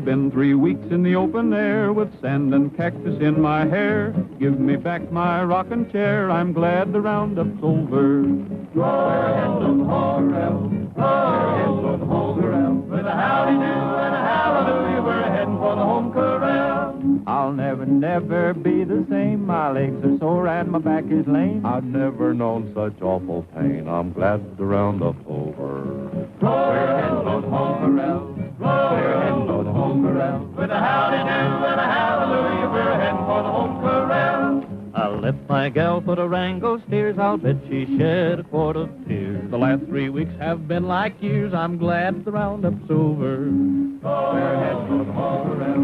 been 3 weeks in the open air with sand and cactus in my hair. Give me back my rocking chair. I'm glad the roundup's over. We're heading for the home corral. We're heading for the home corral. With a howdy-do and a hallelujah, we're heading for the home corral. I'll never, never be the same. My legs are sore and my back is lame. I've never known such awful pain. I'm glad the roundup's over. We're heading for the home corral. We're heading for the home corral. With a howdy-do and a hallelujah, we're heading for the home corral. I left my gal for the Rango steers. I'll bet she shed a quart of tears. The last 3 weeks have been like years. I'm glad the roundup's over. We're heading for the home corral.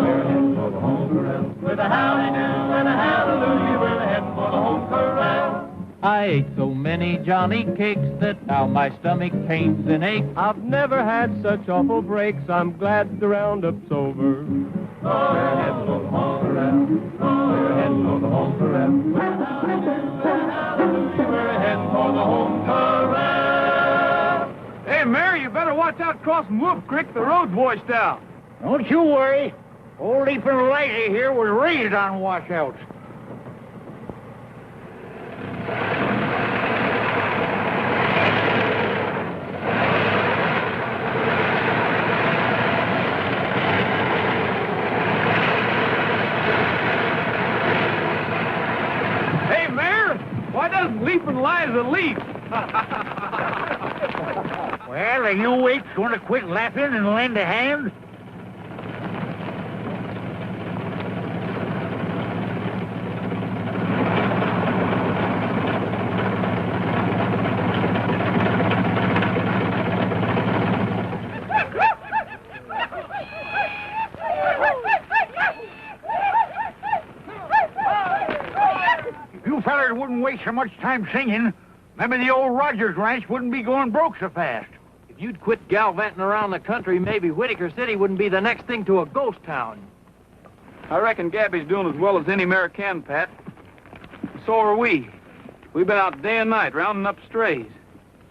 We're heading for the home corral. With a howdy-do and a hallelujah, we're heading for the home corral. I ate so many Johnny cakes that now my stomach pains and aches. I've never had such awful breaks. I'm glad the roundup's over. We're heading for the home corral. We're heading for the home corral. We're heading for the home corral. Hey, Mary, you better watch out crossing Wolf Creek. The road's washed out. Don't you worry. Old Ethan Lighty here was raised on washouts. Hey, Mayor, why doesn't Leaping Liza leap? Well, are you eights going to quit laughing and lend a hand? Wouldn't waste so much time singing, maybe the old Rogers Ranch wouldn't be going broke so fast. If you'd quit gallivanting around the country, maybe Whitaker City wouldn't be the next thing to a ghost town. I reckon Gabby's doing as well as any mare can, Pat. So are we. We've been out day and night rounding up strays.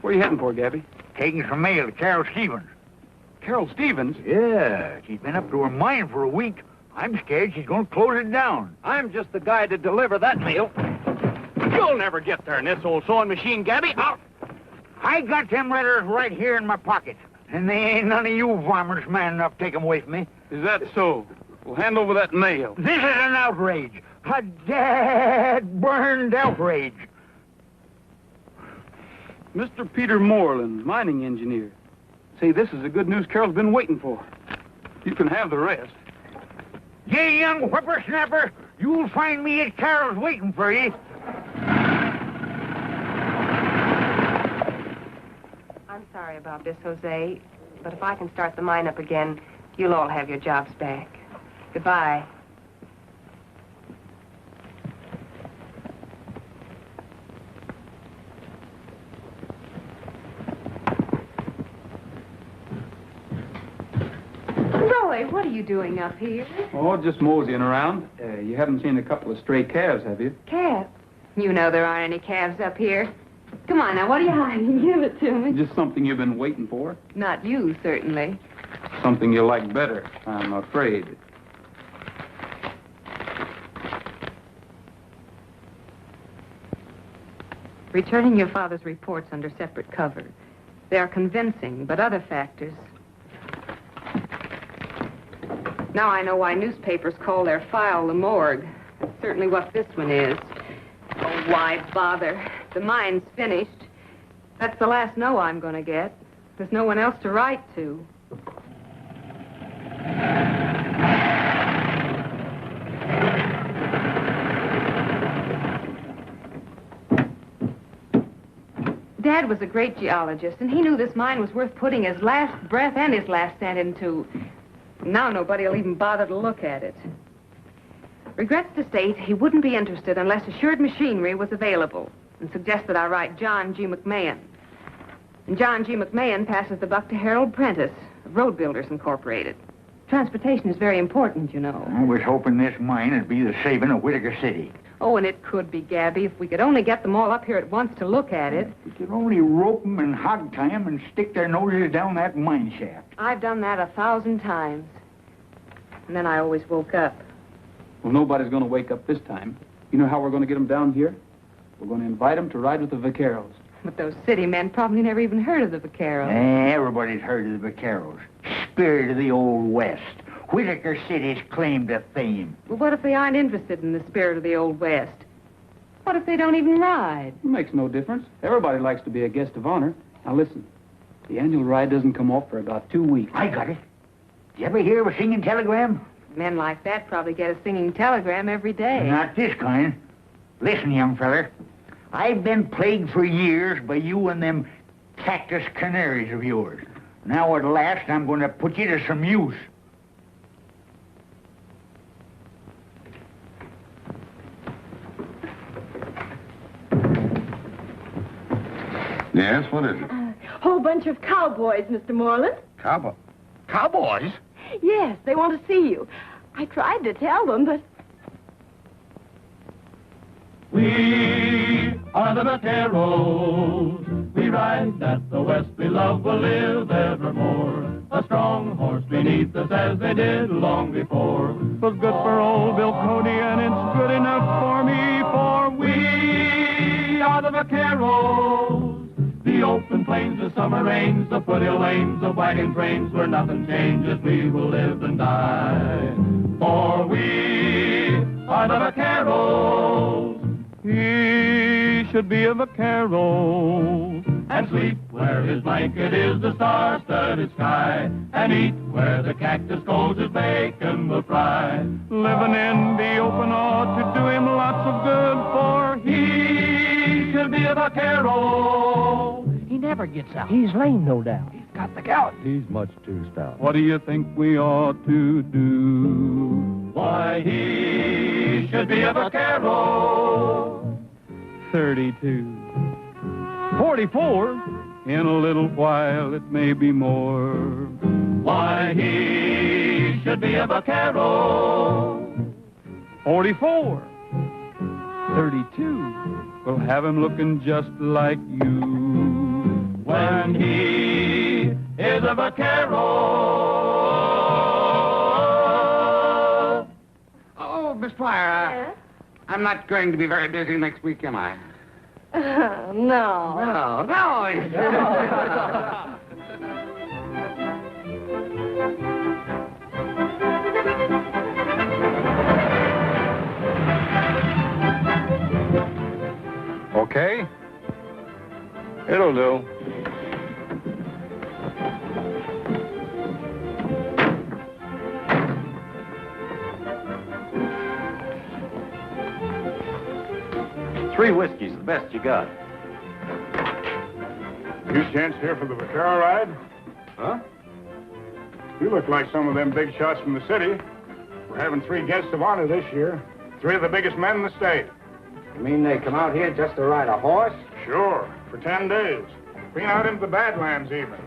Where are you heading for, Gabby? Taking some mail to Carol Stevens. Carol Stevens? Yeah, she's been up to her mine for a week. I'm scared she's going to close it down. I'm just the guy to deliver that mail. You'll never get there in this old sewing machine, Gabby. I got them letters right here in my pocket. And they ain't none of you varmints man enough to take them away from me. Is that so? Well, hand over that mail. This is an outrage. A dad-burned outrage. Mr. Peter Moreland, mining engineer. Say, this is the good news Carol's been waiting for. You can have the rest. You young whippersnapper, you'll find me at Carol's waiting for you. I'm sorry about this, Jose, but if I can start the mine up again, you'll all have your jobs back. Goodbye. Roy, what are you doing up here? Oh, just moseying around. You haven't seen a couple of stray calves, have you? Calves? You know there aren't any calves up here. Come on now, what are you hiding? Give it to me. Just something you've been waiting for. Not you, certainly. Something you like better, I'm afraid. Returning your father's reports under separate cover. They are convincing, but other factors. Now I know why newspapers call their file the morgue. That's certainly what this one is. Oh, why bother? The mine's finished. That's the last no I'm going to get. There's no one else to write to. Dad was a great geologist, and he knew this mine was worth putting his last breath and his last cent into. Now nobody will even bother to look at it. Regrets to state he wouldn't be interested unless assured machinery was available, and suggested I write John G. McMahon. And John G. McMahon passes the buck to Harold Prentice of Road Builders Incorporated. Transportation is very important, you know. I was hoping this mine would be the saving of Whitaker City. Oh, and it could be, Gabby, if we could only get them all up here at once to look at it. We could only rope them and hog tie them and stick their noses down that mine shaft. I've done that 1,000 times. And then I always woke up. Well, nobody's going to wake up this time. You know how we're going to get them down here? We're going to invite them to ride with the vaqueros. But those city men probably never even heard of the vaqueros. Everybody's heard of the vaqueros. Spirit of the Old West. Whitaker City's claim to fame. Well, what if they aren't interested in the spirit of the Old West? What if they don't even ride? It makes no difference. Everybody likes to be a guest of honor. Now, listen. The annual ride doesn't come off for about 2 weeks. I got it. Did you ever hear of a singing telegram? Men like that probably get a singing telegram every day. Not this kind. Listen, young feller. I've been plagued for years by you and them cactus canaries of yours. Now at last I'm going to put you to some use. Yes, what is it? Whole bunch of cowboys, Mr. Moreland. Cowboys? Yes, they want to see you. I tried to tell them, but... We are the vaqueros. We ride that the West we love will live evermore. A strong horse beneath us as they did long before. Was good for old Bill Cody, and it's good enough for me, for We are the vaqueros. The open plains, the summer rains, the foothill lanes, the wagon trains, where nothing changes, we will live and die. For we are the vaqueros. he should be a vaquero. And sleep where his blanket is the star-studded sky, and eat where the cactus grows his bacon will fry. Living in the open ought to do him lots of good, for He should be a vaquero. He never gets out. He's lame, no doubt. he's got the gout. He's much too stout. What do you think we ought to do? Why, he should be a vaquero. 32. 44. In a little while it may be more. Why, he should be a vaquero. 44. 32. We'll have him looking just like you. When he is a vaquero. Oh, Miss Pryor, Yes? I'm not going to be very busy next week, am I? No. No. Okay? It'll do. Three whiskeys, the best you got. You gents here for the vaquero ride? Huh? You look like some of them big shots from the city. We're having 3 guests of honor this year. 3 of the biggest men in the state. You mean they come out here just to ride a horse? Sure, for 10 days. Been out into the Badlands even.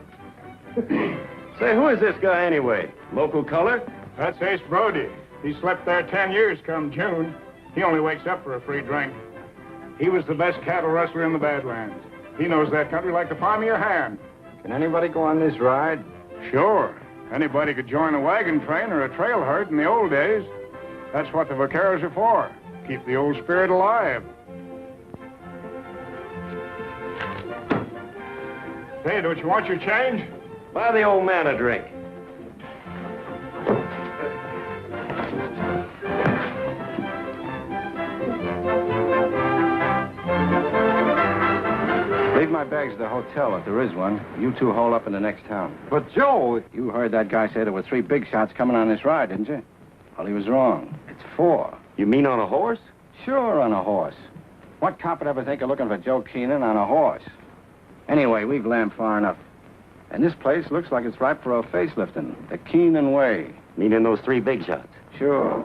Say, who is this guy anyway? Local color? That's Ace Brody. He slept there 10 years come June. He only wakes up for a free drink. He was the best cattle rustler in the Badlands. He knows that country like the palm of your hand. Can anybody go on this ride? Sure. Anybody could join a wagon train or a trail herd in the old days. That's what the vaqueros are for. Keep the old spirit alive. Hey, don't you want your change? Buy the old man a drink. Leave my bags at the hotel if there is one. You two hole up in the next town. But, Joe... You heard that guy say there were 3 big shots coming on this ride, didn't you? Well, he was wrong. It's 4. You mean on a horse? Sure, on a horse. What cop would ever think of looking for Joe Keenan on a horse? Anyway, we've lammed far enough. And this place looks like it's ripe for a facelifting. The Keenan way. Meaning those 3 big shots? Sure.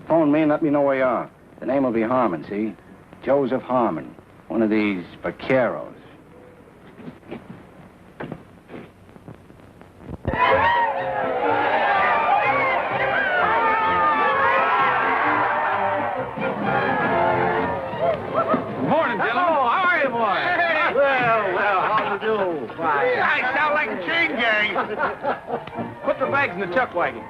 Phone me and let me know where you are. The name will be Harmon, see? Joseph Harmon. One of these vaqueros. Morning, gentlemen. Hello, how are you, boy? Well, how do you do? I sound like a chain gang. Put the bags in the chuck wagon.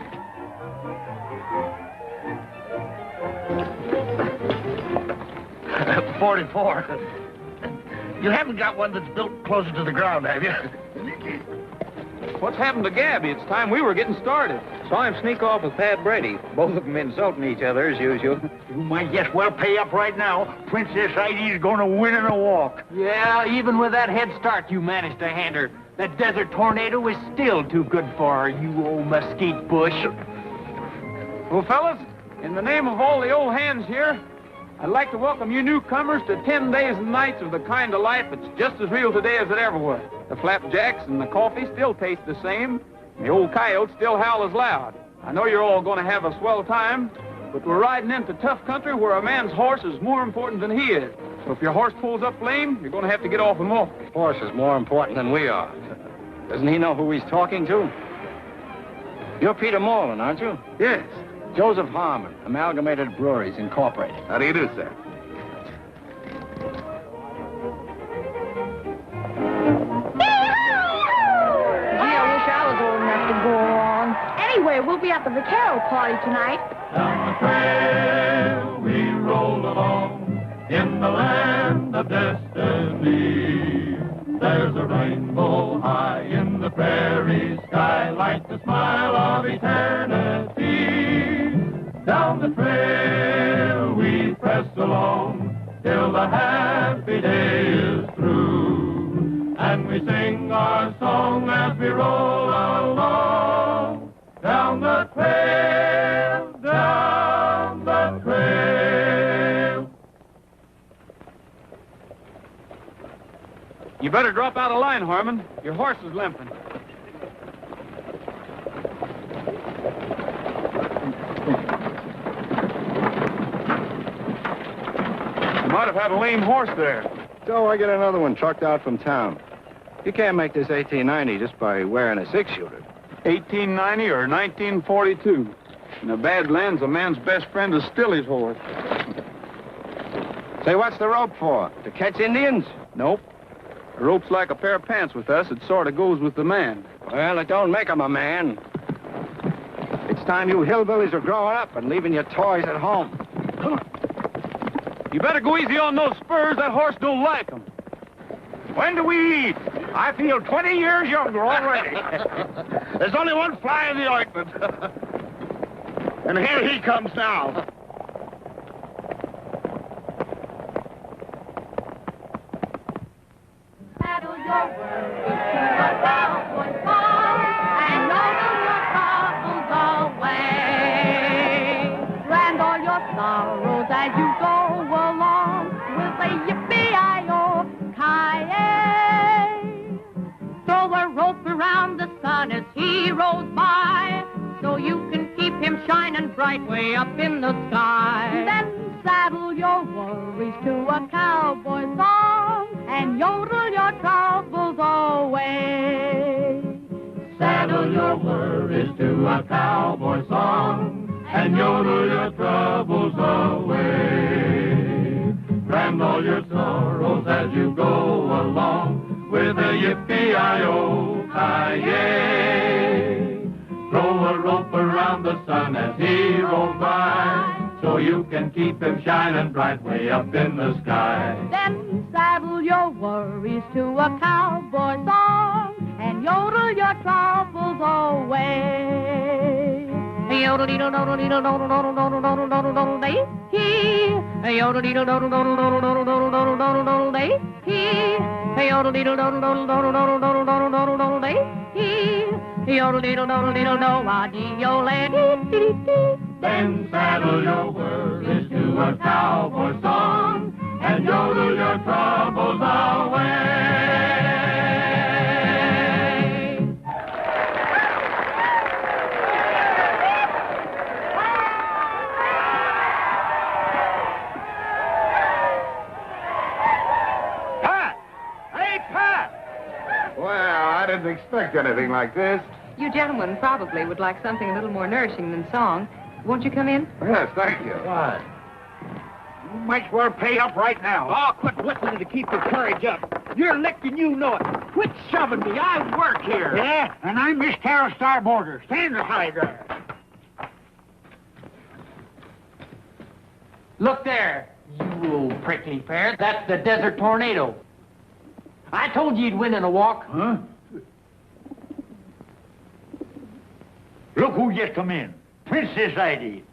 44. You haven't got one that's built closer to the ground, have you? What's happened to Gabby? It's time we were getting started. Saw him sneak off with Pat Brady. Both of them insulting each other as usual. You might just well pay up right now. Princess Heidi's gonna win in a walk. Yeah, even with that head start you managed to hand her. That desert tornado was still too good for her, you old mesquite bush. Well, fellas, in the name of all the old hands here, I'd like to welcome you newcomers to 10 days and nights of the kind of life that's just as real today as it ever was. The flapjacks and the coffee still taste the same. The old coyotes still howl as loud. I know you're all going to have a swell time, but we're riding into tough country where a man's horse is more important than he is. So if your horse pulls up lame, you're going to have to get off and walk. Horse is more important than we are. Doesn't he know who he's talking to? You're Peter Morland, aren't you? Yes. Joseph Harmon, Amalgamated Breweries, Incorporated. How do you do, sir? Anyway, we'll be at the vaquero party tonight. Down the trail we roll along in the land of destiny. There's a rainbow high in the prairie sky like the smile of eternity. Down the trail we press along till the happy day is through. And we sing our song as we roll along. Down the trail, down the trail. You better drop out of line, Harmon. Your horse is limping. You might have had a lame horse there. So I get another one trucked out from town. You can't make this 1890 just by wearing a six-shooter. 1890 or 1942. In the Badlands, a man's best friend is still his horse. Say, what's the rope for? To catch Indians? Nope. A rope's like a pair of pants with us. It sort of goes with the man. Well, it don't make him a man. It's time you hillbillies are growing up and leaving your toys at home. You better go easy on those spurs. That horse don't like them. When do we eat? I feel 20 years younger already. There's only one fly in the ointment. And here he comes now. Saddle your worries to a cowboy song and yodel your troubles away. Land all your sorrows as you go along with a yippee-i-o-ki-yay. Throw a rope around the sun as he rolls by so you can keep him shining bright way up in the sky. Then saddle your worries to a cowboy song and yodel your troubles away. Saddle your worries to a cowboy song and yodel your troubles away. Brand all your sorrows as you go along with a yippee-i-o-ki-yay. Throw a rope around the sun as he rolls by so you can keep him shining bright way up in the sky. Then saddle your worries to a cowboy song and yodel your troubles away. Yodel deedle doddle deedle doddle doddle doddle doddle doddle doddle day hee. Yodel deedle doddle doddle doddle doddle doddle doddle doddle doddle day hee. Yodel deedle doddle doddle doddle doddle doddle doddle doddle doddle day hee. Yodel deedle doddle deedle do a dee yo lay dee dee dee. Then saddle your worries to a cowboy song and yodel your troubles away. Pat! Hey, Pat! Well, I didn't expect anything like this. You gentlemen probably would like something a little more nourishing than song. Won't you come in? Yes, thank you. What? You might as well pay up right now. Oh, quit whistling to keep your courage up. You're licked and you know it. Quit shoving me. I work here. Yeah, and I'm Miss Carol Starboarder. Stand aside there. Look there, you old prickly pear. That's the Desert Tornado. I told you you'd win in a walk. Huh? Look who just come in. Princess Heidi.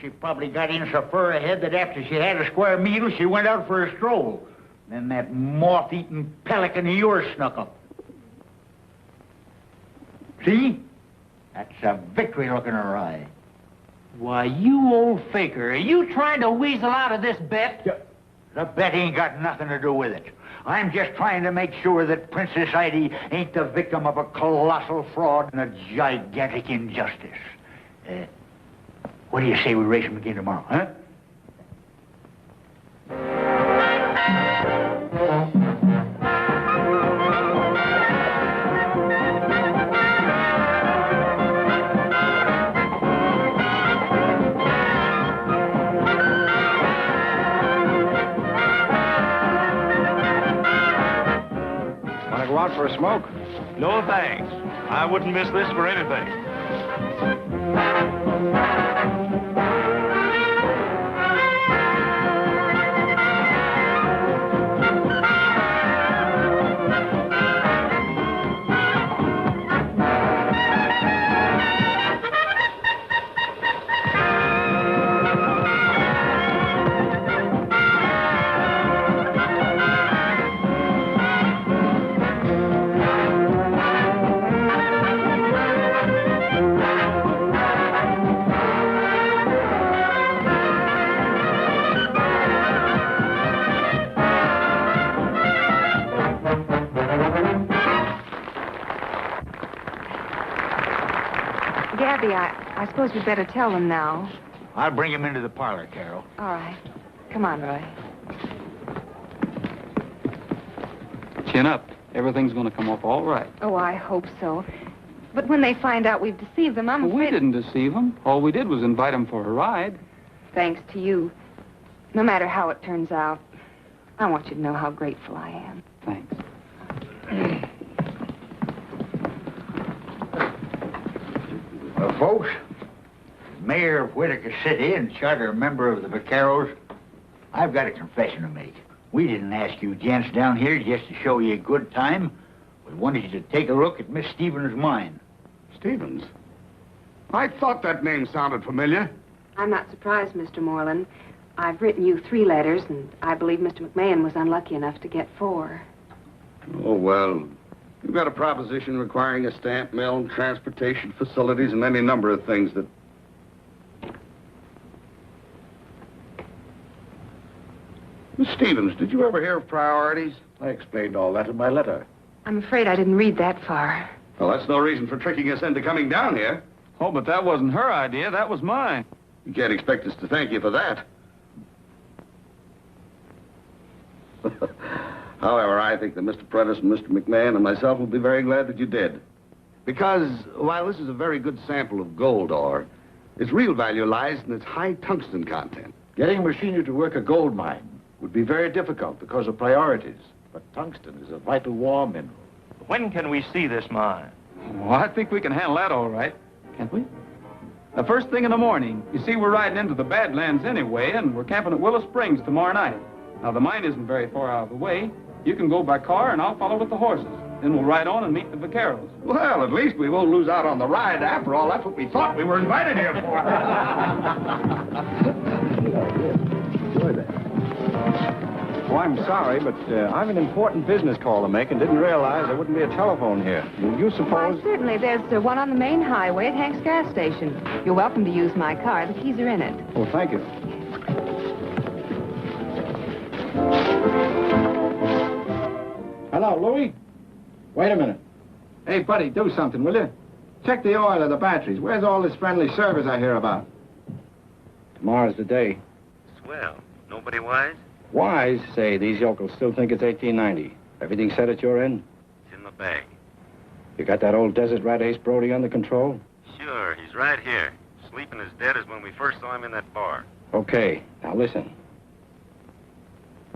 She probably got in so far ahead that after she had a square meal, she went out for a stroll. Then that moth-eaten pelican of yours snuck up. See? That's a victory look in her eye. Why, you old faker, are you trying to weasel out of this bet? The bet ain't got nothing to do with it. I'm just trying to make sure that Princess Heidi ain't the victim of a colossal fraud and a gigantic injustice. What do you say we race him again tomorrow, huh? Want to go out for a smoke? No thanks. I wouldn't miss this for anything. Gabby, I suppose we'd better tell them now. I'll bring him into the parlor, Carol. All right. Come on, Roy. Chin up. Everything's going to come off all right. Oh, I hope so. But when they find out we've deceived them, I'm Well, we afraid... didn't deceive them. All we did was invite them for a ride. Thanks to you. No matter how it turns out, I want you to know how grateful I am. Thanks. Well, folks, Mayor of Whitaker City and charter member of the Vaqueros, I've got a confession to make. We didn't ask you gents down here just to show you a good time. We wanted you to take a look at Miss Stevens' mine. Stevens? I thought that name sounded familiar. I'm not surprised, Mr. Moreland. I've written you 3 letters, and I believe Mr. McMahon was unlucky enough to get 4. Oh, well, you've got a proposition requiring a stamp mill, transportation facilities, and any number of things that... Miss Stevens, did you ever hear of priorities? I explained all that in my letter. I'm afraid I didn't read that far. Well, that's no reason for tricking us into coming down here. Oh, but that wasn't her idea. That was mine. You can't expect us to thank you for that. However, I think that Mr. Prentice and Mr. McMahon and myself will be very glad that you did. Because, while this is a very good sample of gold ore, its real value lies in its high tungsten content. Getting machinery to work a gold mine would be very difficult because of priorities. But tungsten is a vital war mineral. When can we see this mine? Well, I think we can handle that all right. Can't we? The first thing in the morning. You see, we're riding into the Badlands anyway, and we're camping at Willow Springs tomorrow night. Now, the mine isn't very far out of the way. You can go by car, and I'll follow with the horses. Then we'll ride on and meet the vaqueros. Well, at least we won't lose out on the ride. After all, that's what we thought we were invited here for. Enjoy that. Oh, I'm sorry, but I've an important business call to make and didn't realize there wouldn't be a telephone here. Do you Why, suppose... certainly. There's one on the main highway at Hank's gas station. You're welcome to use my car. The keys are in it. Oh, thank you. Hello, Louie? Wait a minute. Hey, buddy, do something, will you? Check the oil of the batteries. Where's all this friendly service I hear about? Tomorrow's the day. Swell. Nobody wise? Wise, say, these yokels still think it's 1890. Everything set at your end? It's in the bag. You got that old desert rat Ace Brody under control? Sure, he's right here. Sleeping as dead as when we first saw him in that bar. Okay, now listen.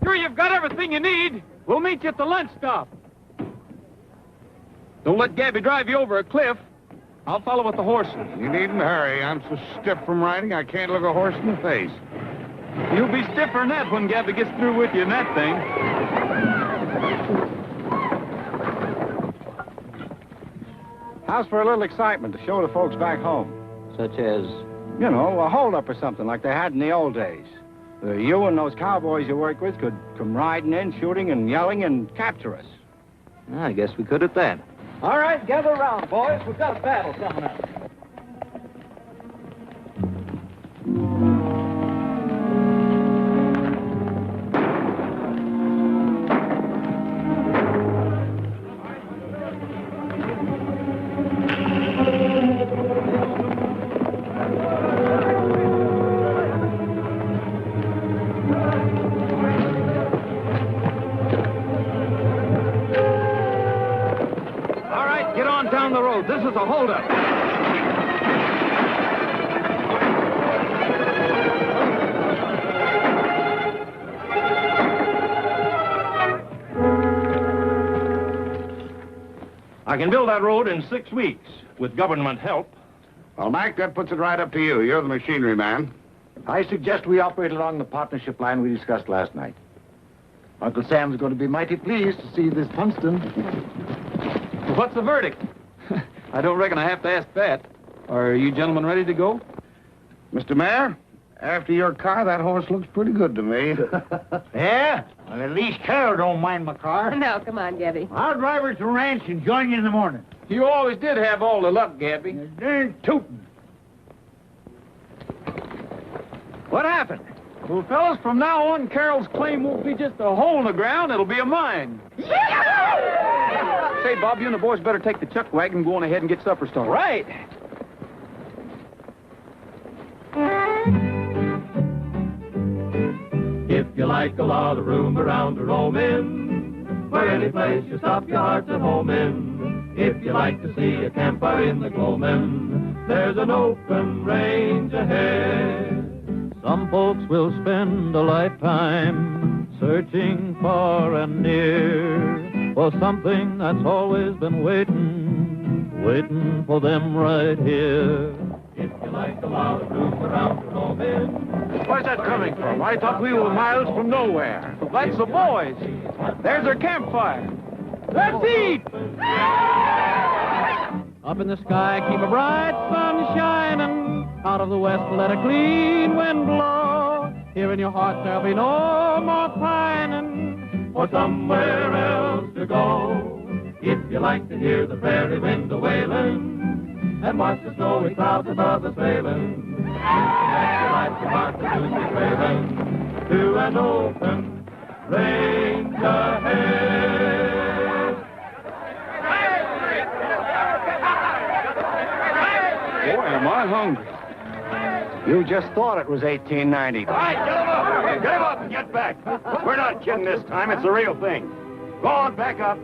Sure, you've got everything you need. We'll meet you at the lunch stop. Don't let Gabby drive you over a cliff. I'll follow with the horses. You needn't hurry. I'm so stiff from riding, I can't look a horse in the face. You'll be stiffer than that when Gabby gets through with you in that thing. How's for a little excitement to show the folks back home? Such as? You know, a holdup or something like they had in the old days. You and those cowboys you work with could come riding in, shooting and yelling and capture us. I guess we could at that. All right, gather around, boys. We've got a battle coming up. Down the road. This is a holdup. I can build that road in 6 weeks with government help. Well, Mac, that puts it right up to you. You're the machinery man. I suggest we operate along the partnership line we discussed last night. Uncle Sam's going to be mighty pleased to see this Funston. What's the verdict? I don't reckon I have to ask that. Are you gentlemen ready to go? Mr. Mayor, after your car, that horse looks pretty good to me. Yeah? Well, at least Carol don't mind my car. No, come on, Gabby. I'll drive her to the ranch and join you in the morning. You always did have all the luck, Gabby. Darn tootin'. What happened? Well, fellas, from now on, Carol's claim won't be just a hole in the ground. It'll be a mine. Say, Bob, you and the boys better take the chuck wagon and go on ahead and get supper started. Right. If you like a lot of room around to roam in, where any place you stop your heart's at home in. If you like to see a campfire in the gloaming, there's an open range ahead. Some folks will spend a lifetime searching far and near for something that's always been waiting for them right here. If you like a lot of room around to roam in. Where's that coming from? I thought we were miles from nowhere. That's the boys. There's their campfire. Let's eat! Up in the sky, keep a bright sun shining. Out of the west, let a clean wind blow. Here in your heart, there'll be no more pining for somewhere else to go. If you like to hear the prairie wind a-wailing and watch the snowy clouds above us sailing, if you like your heart to soon be trailing to an open range ahead. Boy, am I hungry. You just thought it was 1890. All right, get him up! Get him up and get back. We're not kidding this time. It's the real thing. Go on, back up.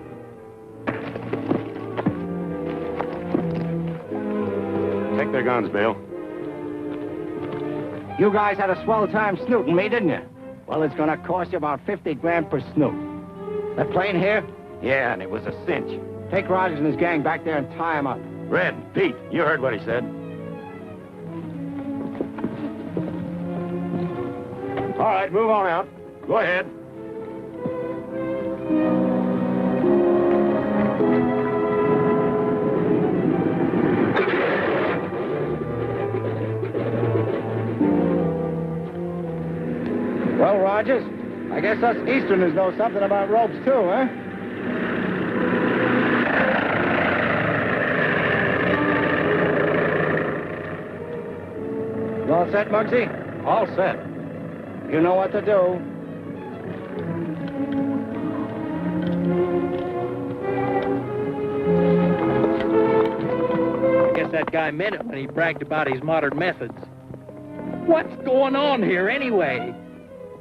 Take their guns, Bill. You guys had a swell time snooting me, didn't you? Well, it's gonna cost you about 50 grand per snoot. That plane here? Yeah, and it was a cinch. Take Rogers and his gang back there and tie him up. Red, Pete, you heard what he said. All right, move on out. Go ahead. Well, Rogers, I guess us Easterners know something about ropes, too, huh? You all set, Muggsy? All set. You know what to do. I guess that guy meant it when he bragged about his modern methods. What's going on here, anyway?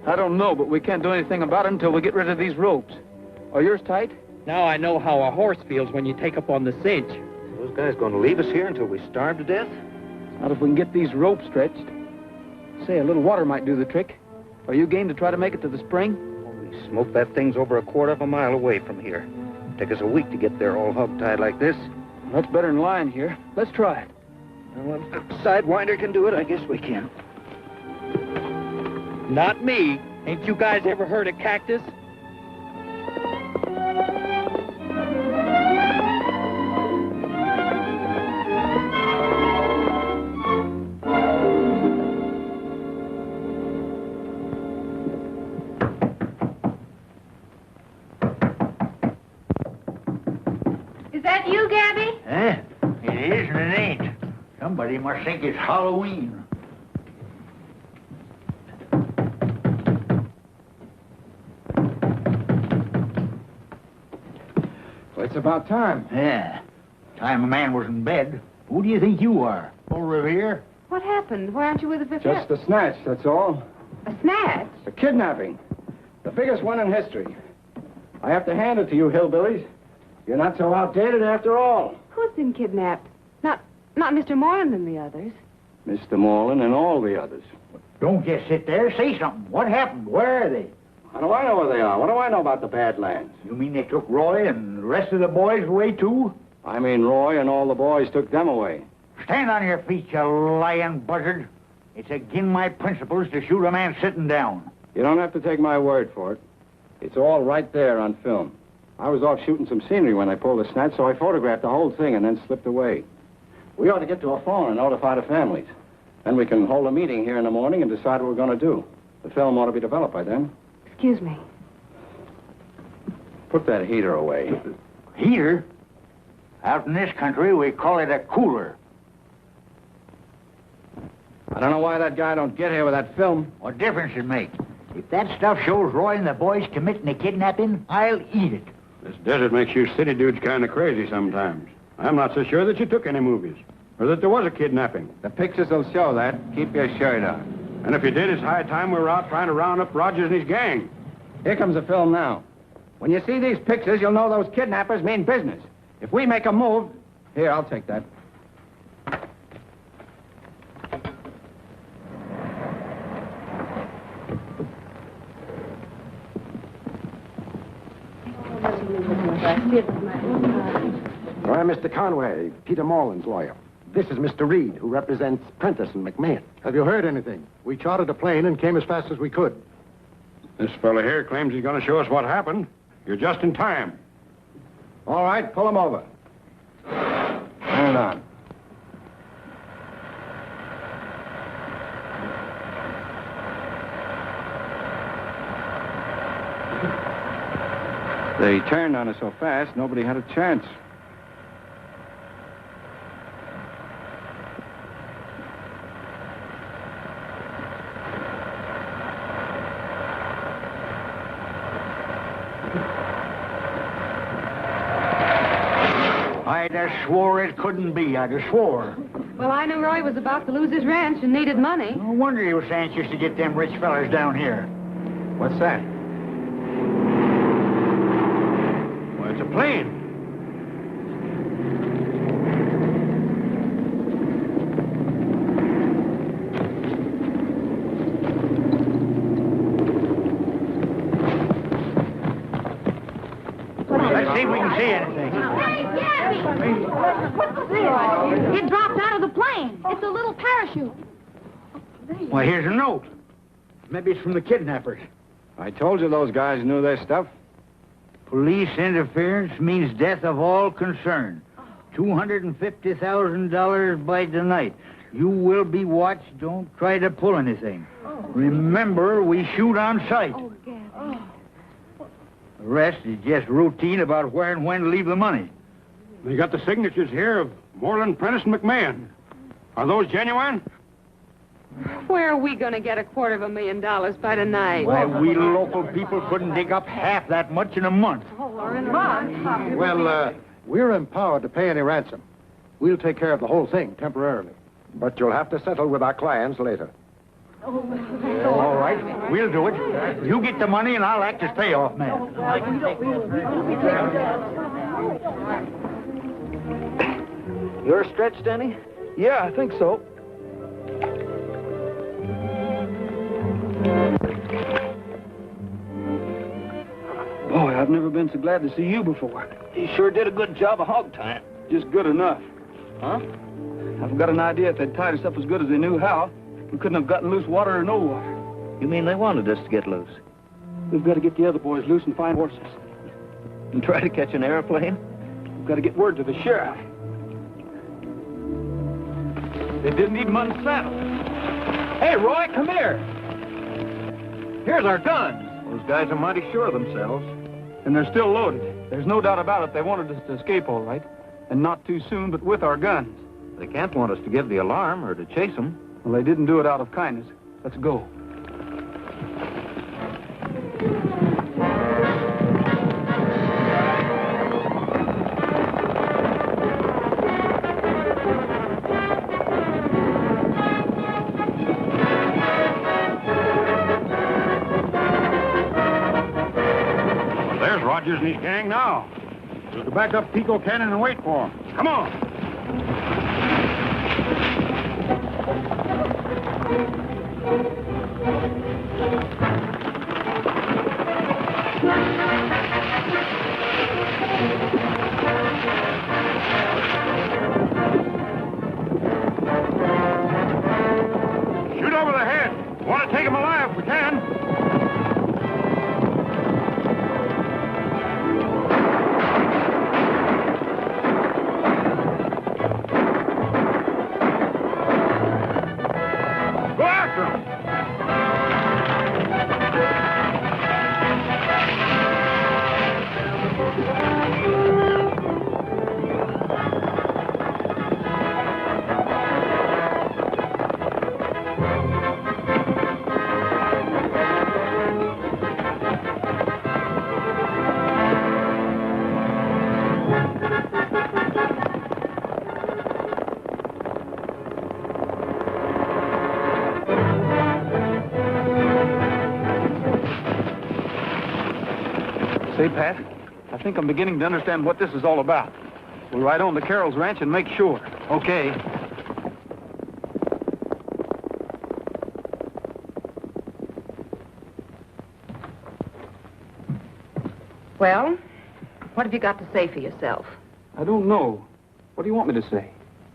I don't know, but we can't do anything about it until we get rid of these ropes. Are yours tight? Now I know how a horse feels when you take up on the cinch. Those guys going to leave us here until we starve to death? Not if we can get these ropes stretched. Say, a little water might do the trick. Are you game to try to make it to the spring? We smoked that thing's over a quarter of a mile away from here. Took us a week to get there all hog-tied like this. That's better than lying here. Let's try it. Well, if the Sidewinder can do it, I guess we can. Not me. Ain't you guys ever heard of Cactus? Is that you, Gabby? Eh? It is and it ain't. Somebody must think it's Halloween. Well, it's about time. Yeah. Time a man was in bed. Who do you think you are? Old Revere? What happened? Why aren't you with the Fifth? Just a snatch, that's all. A snatch? A kidnapping. The biggest one in history. I have to hand it to you, hillbillies. You're not so outdated after all. Who's been kidnapped? Not Mr. Moreland and the others. Mr. Moreland and all the others. Don't just sit there. Say something. What happened? Where are they? How do I know where they are? What do I know about the Badlands? You mean they took Roy and the rest of the boys away, too? I mean Roy and all the boys took them away. Stand on your feet, you lying buzzard. It's against my principles to shoot a man sitting down. You don't have to take my word for it. It's all right there on film. I was off shooting some scenery when I pulled the snatch, so I photographed the whole thing and then slipped away. We ought to get to a phone and notify the families. Then we can hold a meeting here in the morning and decide what we're going to do. The film ought to be developed by then. Excuse me. Put that heater away. Heater? Out in this country, we call it a cooler. I don't know why that guy don't get here with that film. What difference it make? If that stuff shows Roy and the boys committing a kidnapping, I'll eat it. This desert makes you city dudes kind of crazy sometimes. I'm not so sure that you took any movies, or that there was a kidnapping. The pictures will show that. Keep your shirt on. And if you did, it's high time we were out trying to round up Rogers and his gang. Here comes the film now. When you see these pictures, you'll know those kidnappers mean business. If we make a move... Here, I'll take that. I'm Mr. Conway, Peter Moreland's lawyer. This is Mr. Reed, who represents Prentice and McMahon. Have you heard anything? We chartered a plane and came as fast as we could. This fella here claims he's going to show us what happened. You're just in time. All right, pull him over. Turn it on. They turned on us so fast, nobody had a chance. I'd have swore it couldn't be. I'd have swore. Well, I knew Roy was about to lose his ranch and needed money. No wonder he was anxious to get them rich fellas down here. What's that? Well, it's a plane. Let's see if we can see anything. It dropped out of the plane. It's a little parachute. Well, here's a note. Maybe it's from the kidnappers. I told you those guys knew their stuff. Police interference means death of all concerned. $250,000 by tonight. You will be watched. Don't try to pull anything. Remember, we shoot on sight. The rest is just routine about where and when to leave the money. They got the signatures here of Moreland, Prentice, and McMahon. Are those genuine? Where are we going to get $250,000 by tonight? Why, we local people couldn't dig up half that much in a month. Well, we're empowered to pay any ransom. We'll take care of the whole thing temporarily. But you'll have to settle with our clients later. All right, we'll do it. You get the money and I'll act as payoff man. You're stretched, Denny? Yeah, I think so. Boy, I've never been so glad to see you before. You sure did a good job of hog tying. just good enough. Huh? I've got an idea if they'd tied us up as good as they knew how, we couldn't have gotten loose water or no water. You mean they wanted us to get loose? We've got to get the other boys loose and find horses. And try to catch an airplane? We've got to get word to the sheriff. They didn't even unsaddle. Hey, Roy, come here. Here's our guns. Those guys are mighty sure of themselves. And they're still loaded. There's no doubt about it. They wanted us to escape all right. And not too soon, but with our guns. They can't want us to give the alarm or to chase them. Well, they didn't do it out of kindness. Let's go. There's Rogers and his gang now. We'll go back up Pico Canyon and wait for them. Come on. Shoot over the head. Want to take him alive if we can. Say, Pat, I think I'm beginning to understand what this is all about. We'll ride on to Carroll's ranch and make sure. Okay. Well, what have you got to say for yourself? I don't know. What do you want me to say?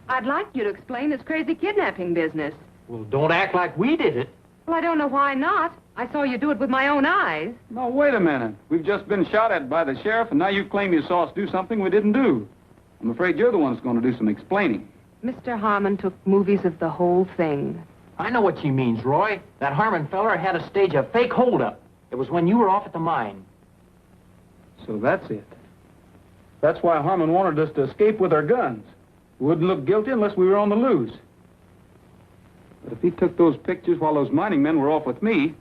I'd like you to explain this crazy kidnapping business. Well, don't act like we did it. Well, I don't know why not. I saw you do it with my own eyes. No, wait a minute. We've just been shot at by the sheriff, and now you claim you saw us do something we didn't do. I'm afraid you're the one that's going to do some explaining. Mr. Harmon took movies of the whole thing. I know what she means, Roy. That Harmon feller had to stage a fake holdup. It was when you were off at the mine. So that's it. That's why Harmon wanted us to escape with our guns. We wouldn't look guilty unless we were on the loose. But if he took those pictures while those mining men were off with me,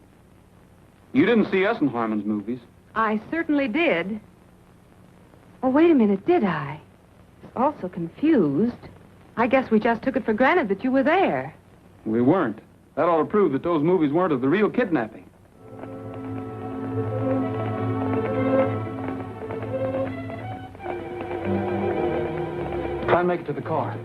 you didn't see us in Harmon's movies. I certainly did. Oh, wait a minute, did I? I was also confused. I guess we just took it for granted that you were there. We weren't. That ought to prove that those movies weren't of the real kidnapping. Try and make it to the car.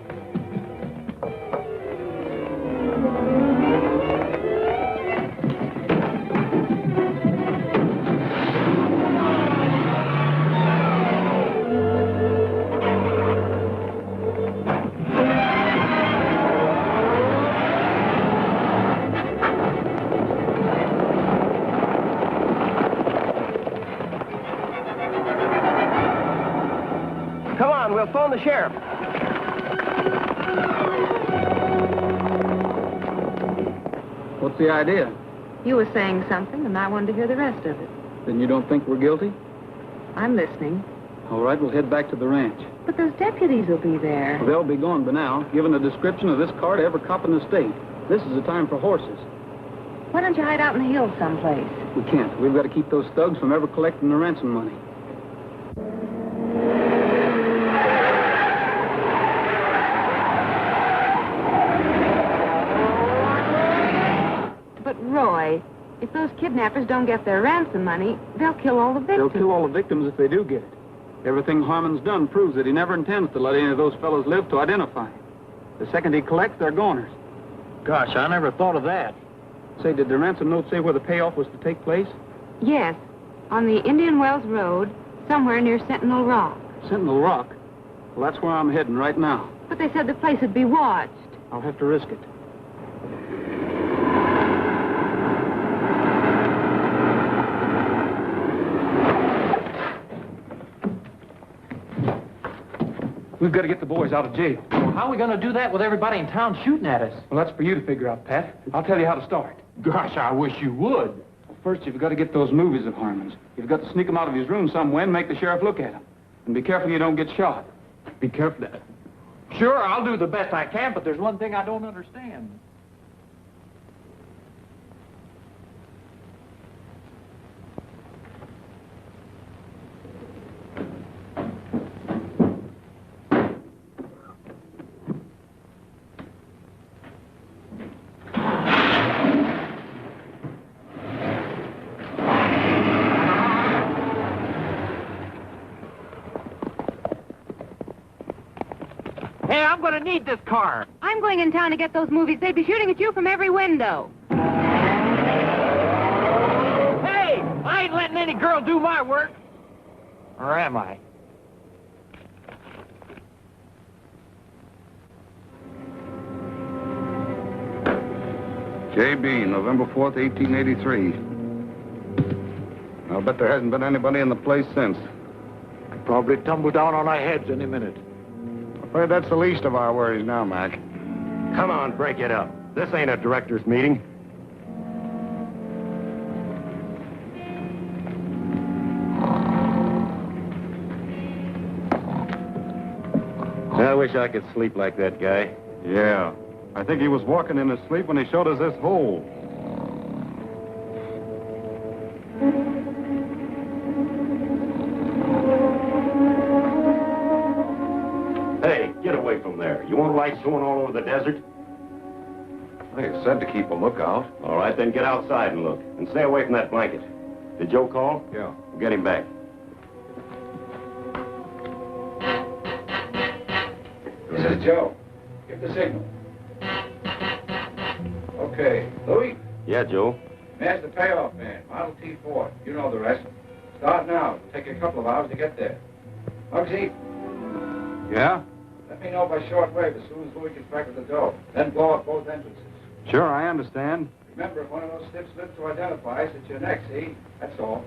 Come on, we'll phone the sheriff. What's the idea? You were saying something, and I wanted to hear the rest of it. Then you don't think we're guilty? I'm listening. All right, we'll head back to the ranch. But those deputies will be there. They'll be gone by now, giving a description of this car to every cop in the state. This is the time for horses. Why don't you hide out in the hills someplace? We can't. We've got to keep those thugs from ever collecting the ransom money. But, Roy, if those kidnappers don't get their ransom money, they'll kill all the victims. They'll kill all the victims if they do get it. Everything Harmon's done proves that he never intends to let any of those fellows live to identify him. The second he collects, they're goners. Gosh, I never thought of that. Say, did the ransom note say where the payoff was to take place? Yes, on the Indian Wells Road, somewhere near Sentinel Rock. Sentinel Rock? Well, that's where I'm heading right now. But they said the place would be watched. I'll have to risk it. We've got to get the boys out of jail. Well, how are we going to do that with everybody in town shooting at us? Well, that's for you to figure out, Pat. I'll tell you how to start. Gosh, I wish you would. Well, first, you've got to get those movies of Harmon's. You've got to sneak them out of his room somewhere and make the sheriff look at them. And be careful you don't get shot. Be careful. Sure, I'll do the best I can, but there's one thing I don't understand. Hey, I'm going to need this car. I'm going in town to get those movies. They'd be shooting at you from every window. Hey, I ain't letting any girl do my work. Or am I? J.B., November 4th, 1883. I'll bet there hasn't been anybody in the place since. Probably tumble down on our heads any minute. Afraid that's the least of our worries now, Mac. Come on, break it up. This ain't a director's meeting. I wish I could sleep like that guy. Yeah. I think he was walking in his sleep when he showed us this hole. Hey, get away from there. You want lights going all over the desert? They said to keep a lookout. All right, then get outside and look. And stay away from that blanket. Did Joe call? Yeah. We'll get him back. This is Joe. Give the signal. Okay. Louis? Yeah, Joe. Man's the payoff man. Model T4. You know the rest. Start now. It'll take you a couple of hours to get there. Muggsy? Yeah? Let me know by shortwave as soon as Louis gets back to the door. Then blow up both entrances. Sure, I understand. Remember, if one of those stiffs lives to identify us, it's your neck, see? That's all.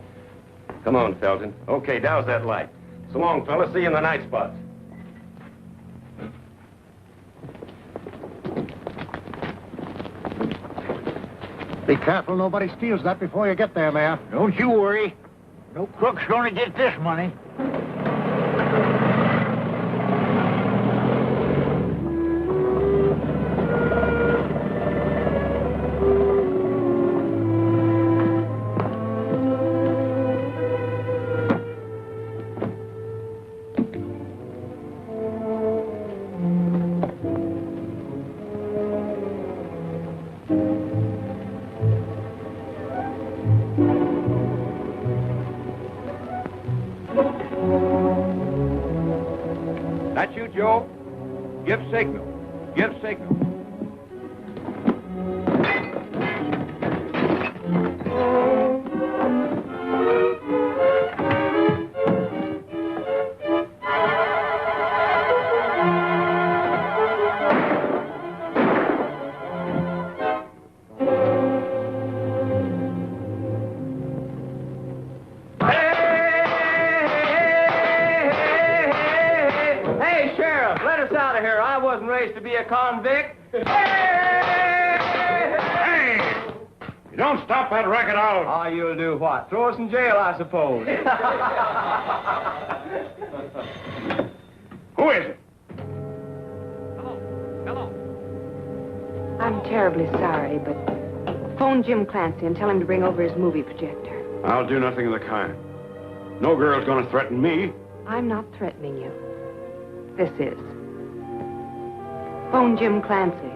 Come on, Felton. Okay, douse that light. So long, fellas. See you in the night spots. Be careful nobody steals that before you get there, Mayor. Don't you worry. No crook's gonna get this money. That you, Joe? Give signal. Give signal. Hey, Sheriff, let us out of here. I wasn't raised to be a convict. Hey! You don't stop that racket, I'll... Oh, you'll do what? Throw us in jail, I suppose. Who is it? Hello. I'm terribly sorry, but phone Jim Clancy and tell him to bring over his movie projector. I'll do nothing of the kind. No girl's gonna threaten me. I'm not threatening you. This is. Phone Jim Clancy.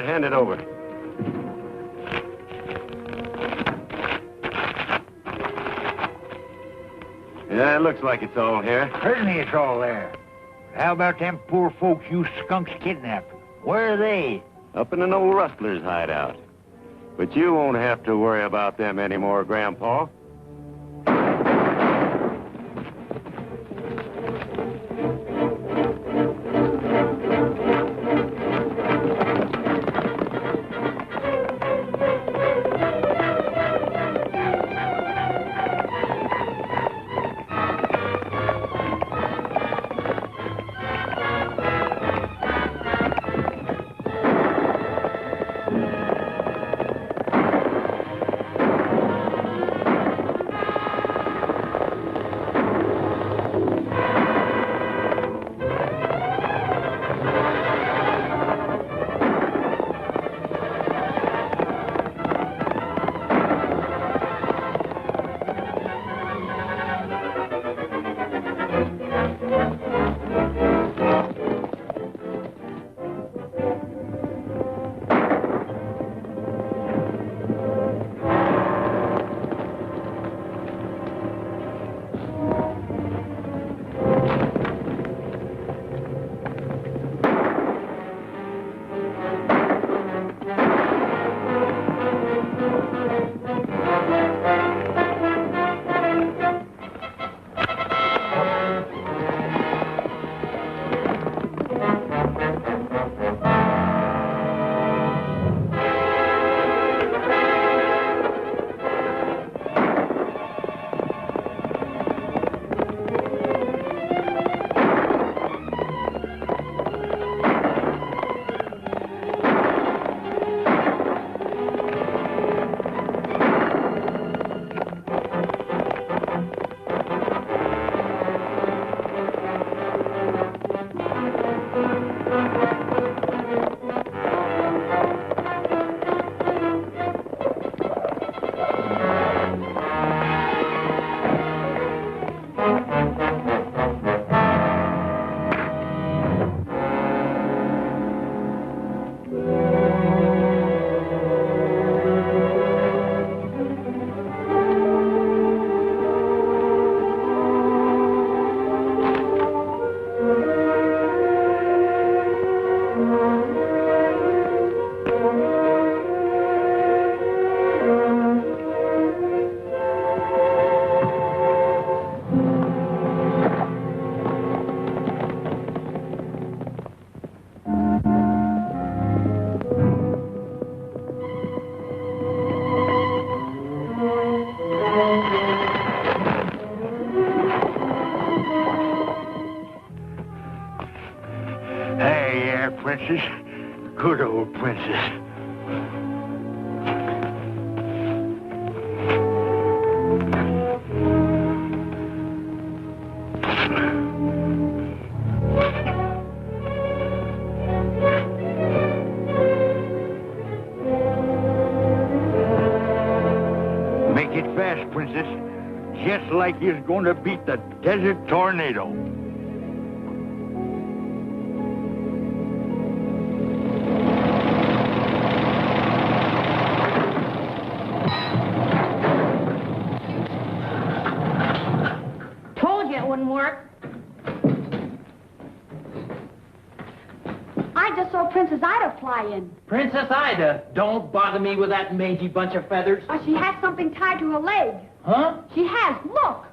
right, hand it over. Yeah, it looks like it's all here. Certainly it's all there. How about them poor folks you skunks kidnapped? Where are they? Up in an old rustler's hideout. But you won't have to worry about them anymore, Grandpa. Princess. Good old princess. Make it fast, princess. Just like you're going to beat the desert tornado. Princess Ida fly in. Princess Ida? Don't bother me with that mangy bunch of feathers. She has something tied to her leg. Huh? She has. Look.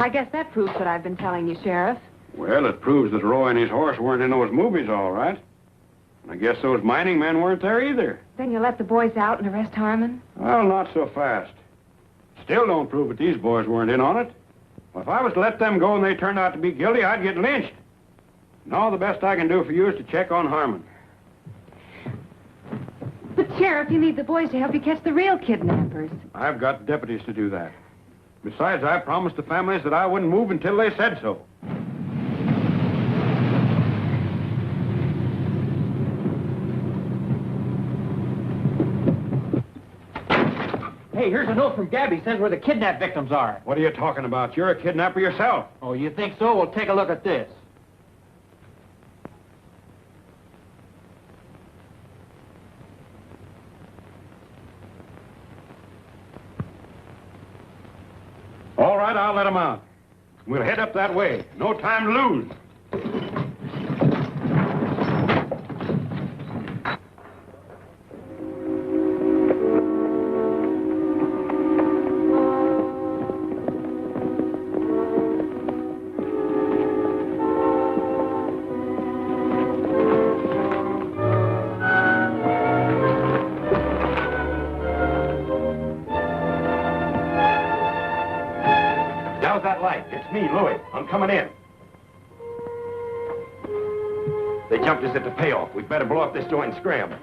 I guess that proves what I've been telling you, Sheriff. Well, it proves that Roy and his horse weren't in those movies, all right. And I guess those mining men weren't there either. Then you let the boys out and arrest Harmon? Well, not so fast. Still don't prove that these boys weren't in on it. Well, if I was to let them go and they turned out to be guilty, I'd get lynched. Now, the best I can do for you is to check on Harmon. But, Sheriff, you need the boys to help you catch the real kidnappers. I've got deputies to do that. Besides, I promised the families that I wouldn't move until they said so. Hey, here's a note from Gabby. Says where the kidnap victims are. What are you talking about? You're a kidnapper yourself. Oh, you think so? Well, take a look at this. All right, I'll let them out. We'll head up that way. No time to lose. How's that light? It's me, Louis. I'm coming in. They jumped us at the payoff. We'd better blow up this joint and scram.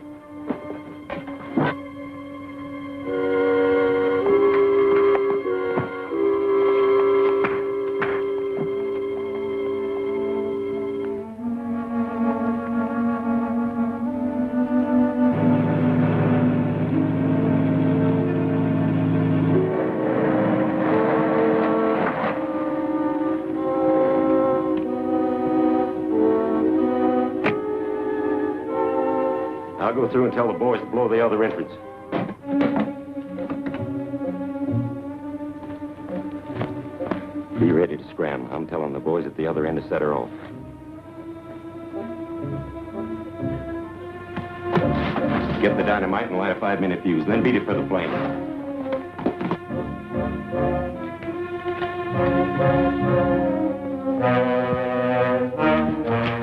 I'll go through and tell the boys to blow the other entrance. Be ready to scram. I'm telling the boys at the other end to set her off. Get the dynamite and light a 5-minute fuse, then beat it for the flame.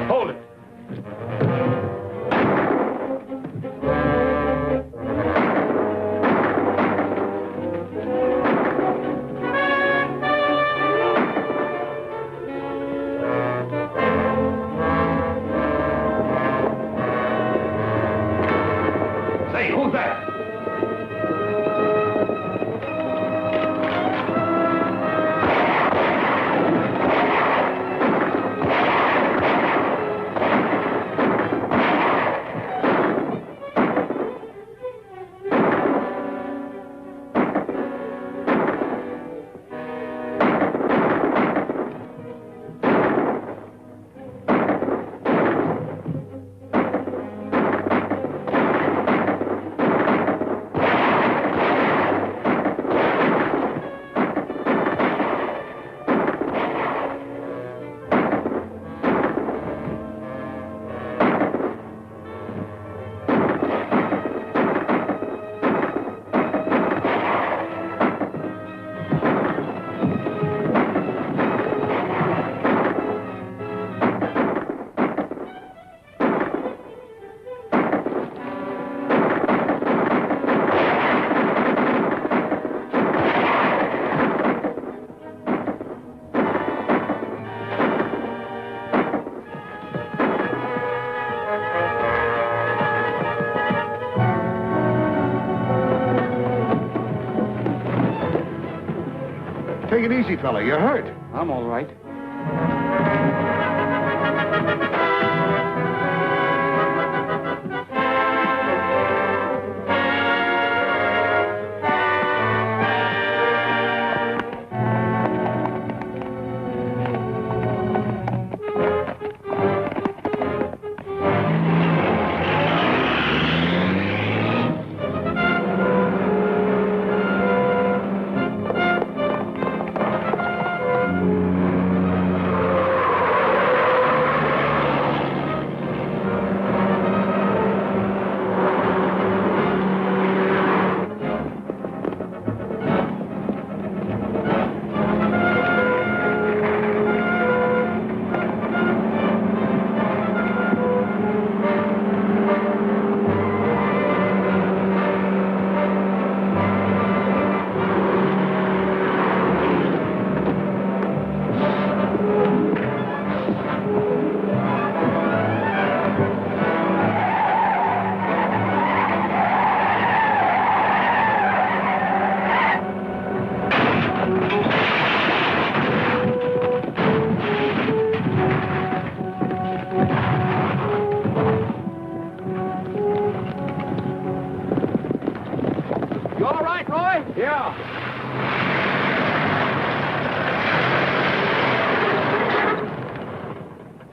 Hold it. Say, who's that? Take it easy, fella. You're hurt. I'm all right.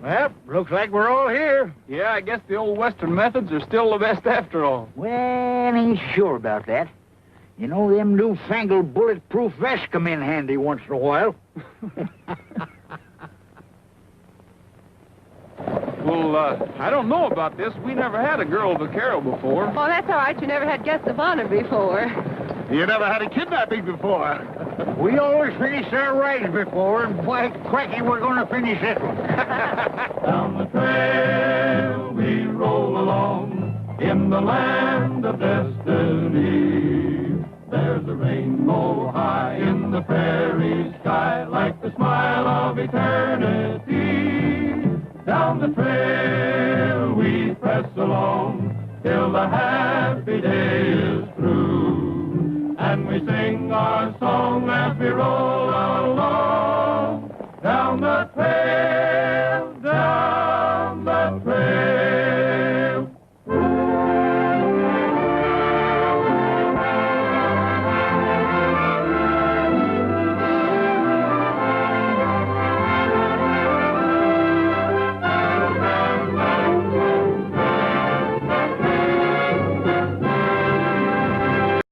Well, looks like we're all here. Yeah, I guess the old Western methods are still the best after all. Well, I ain't sure about that. You know, them newfangled bulletproof vests come in handy once in a while. Well, I don't know about this. We never had a girl vaquero before. Oh, that's all right. You never had guests of honor before. You never had a kidnapping before. We always finish our rides before, and why, cracky, we're going to finish this one. Down the trail we roll along in the land of destiny. There's a rainbow high in the prairie sky, like the smile of eternity. Down the trail we press along till the happy day is through, and we sing our song as we roll along.